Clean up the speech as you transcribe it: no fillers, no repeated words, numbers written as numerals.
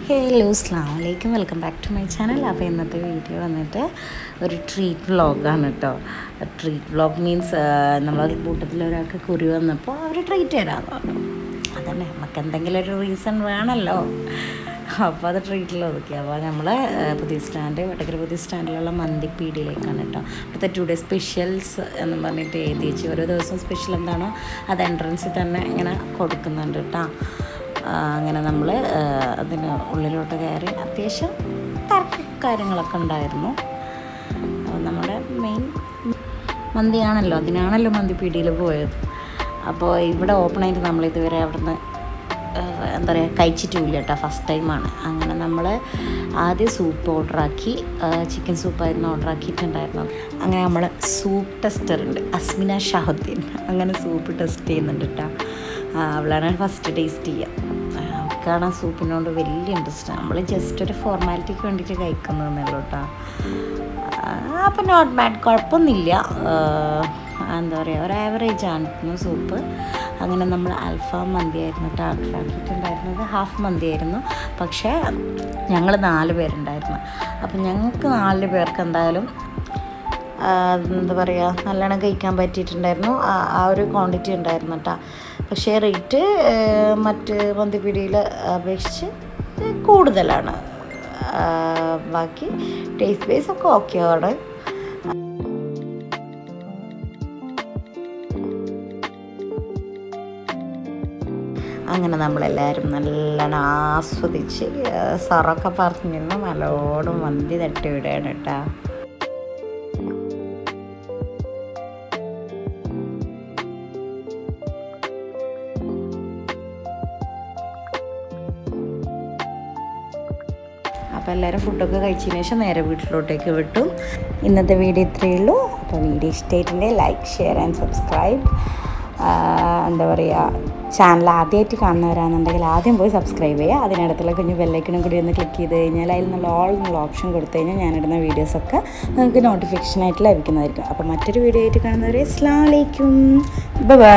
Hello അസ്സലാമു അലൈക്കും, welcome back to my channel. അപ്പോൾ ഇന്നത്തെ വീഡിയോ വന്നിട്ട് ഒരു ട്രീറ്റ് വ്ളോഗാണ് കേട്ടോ. ട്രീറ്റ് വ്ളോഗ് മീൻസ് നമ്മളെ കൂട്ടത്തിൽ ഒരാൾക്ക് കുറി വന്നപ്പോൾ അവർ ട്രീറ്റ് തരാമെന്ന് പറഞ്ഞു. അതന്നെ, നമുക്ക് എന്തെങ്കിലും ഒരു റീസൺ വേണമല്ലോ. അപ്പോൾ അത് ട്രീറ്റിൽ ഒതുക്കി. അപ്പോൾ നമ്മൾ വടകര പുതിയ സ്റ്റാൻഡിലുള്ള മന്തിപ്പീടിയിലേക്കാണ് കേട്ടോ. അപ്പോഴത്തെ ടുഡേ സ്പെഷ്യൽസ് എന്ന് പറഞ്ഞിട്ട് എഴുതി വെച്ച് ഓരോ ദിവസം സ്പെഷ്യൽ എന്താണോ അത് എൻട്രൻസിൽ തന്നെ ഇങ്ങനെ കൊടുക്കുന്നുണ്ട് കേട്ടോ. അങ്ങനെ നമ്മൾ അതിന് ഉള്ളിലോട്ട് കയറി അത്യാവശ്യം കാര്യങ്ങളൊക്കെ ഉണ്ടായിരുന്നു. അപ്പോൾ നമ്മുടെ മെയിൻ മന്തിയാണല്ലോ, അതിനാണല്ലോ മന്തിപ്പീടിയിൽ പോയത്. അപ്പോൾ ഇവിടെ ഓപ്പണായിട്ട് നമ്മളിതുവരെ അവിടുന്ന് എന്താ പറയുക കഴിച്ചിട്ടുമില്ല കേട്ടോ, ഫസ്റ്റ് ടൈമാണ്. അങ്ങനെ നമ്മൾ ആദ്യം സൂപ്പ് ഓർഡറാക്കി, ചിക്കൻ സൂപ്പായിരുന്നു ഓർഡറാക്കിയിട്ടുണ്ടായിരുന്നു. അങ്ങനെ നമ്മൾ സൂപ്പ് ടെസ്റ്റർ ഉണ്ട്, അസ്മിന ഷാഹുദ്ദീൻ, അങ്ങനെ സൂപ്പ് ടെസ്റ്റ് ചെയ്യുന്നുണ്ട് കേട്ടോ. അവളാണ് ഫസ്റ്റ് ടേസ്റ്റ് ചെയ്യുക. അവൾക്കാണ് സൂപ്പിനോട് വലിയ ഇൻട്രസ്റ്റ്. നമ്മൾ ജസ്റ്റ് ഒരു ഫോർമാലിറ്റിക്ക് വേണ്ടിയിട്ട് കഴിക്കുന്നതെന്നുള്ളൂ കേട്ടോ. അപ്പം നോട്ട് ബാഡ്, കുഴപ്പമൊന്നുമില്ല. എന്താ പറയുക, ഒരു ആവറേജ് ആണ് സൂപ്പ്. അങ്ങനെ നമ്മൾ അൽഫാം മന്തിയായിരുന്നു കേട്ടോ ഓർഡർ ആക്കിയിട്ടുണ്ടായിരുന്നത്. ഹാഫ് മന്തിയായിരുന്നു. പക്ഷേ ഞങ്ങൾ 4 പേരുണ്ടായിരുന്നു. അപ്പം ഞങ്ങൾക്ക് 4 പേർക്ക് എന്തായാലും എന്താ പറയുക, നല്ലോണം കഴിക്കാൻ പറ്റിയിട്ടുണ്ടായിരുന്നു. ആ ഒരു ക്വാണ്ടിറ്റി ഉണ്ടായിരുന്നു കേട്ടോ. പക്ഷേ റേറ്റ് മറ്റ് മന്തിപ്പിടിയിൽ അപേക്ഷിച്ച് കൂടുതലാണ്. ബാക്കി ടേസ്റ്റ് ബേസ് ഒക്കെ ഓക്കെ ആണ്. അങ്ങനെ നമ്മളെല്ലാവരും നല്ലോണം ആസ്വദിച്ച് സറൊക്കെ പറഞ്ഞിരുന്നു നല്ലോണം മന്തി തട്ടിവിടുകയാണ് കേട്ടോ. അപ്പോൾ എല്ലാവരും ഫുഡൊക്കെ കഴിച്ചതിന് ശേഷം നേരെ വീട്ടിലോട്ടേക്ക് വിട്ടു. ഇന്നത്തെ വീഡിയോ ഇത്രയേ ഉള്ളൂ. അപ്പോൾ വീഡിയോ ഇഷ്ടമായിട്ടുണ്ടെങ്കിൽ ലൈക്ക്, ഷെയർ ആൻഡ് സബ്സ്ക്രൈബ്. എന്താ പറയുക, ചാനൽ ആദ്യമായിട്ട് കാണുന്നവരാണെന്നുണ്ടെങ്കിൽ ആദ്യം പോയി സബ്സ്ക്രൈബ് ചെയ്യുക. അതിനടുത്തുള്ള കുഞ്ഞ് ബെല്ലൈക്കണും കൂടി ഒന്ന് ക്ലിക്ക് ചെയ്ത് കഴിഞ്ഞാൽ അതിൽ നല്ല ഓൾ എന്നുള്ള ഓപ്ഷൻ കൊടുത്തു കഴിഞ്ഞാൽ ഞാനിടുന്ന വീഡിയോസൊക്കെ നിങ്ങൾക്ക് നോട്ടിഫിക്കേഷനായിട്ട് ലഭിക്കുന്നതായിരിക്കും. അപ്പോൾ മറ്റൊരു വീഡിയോ ആയിട്ട് കാണുന്നവരെ അസ്സലാമു അലൈക്കും, ബൈ ബൈ.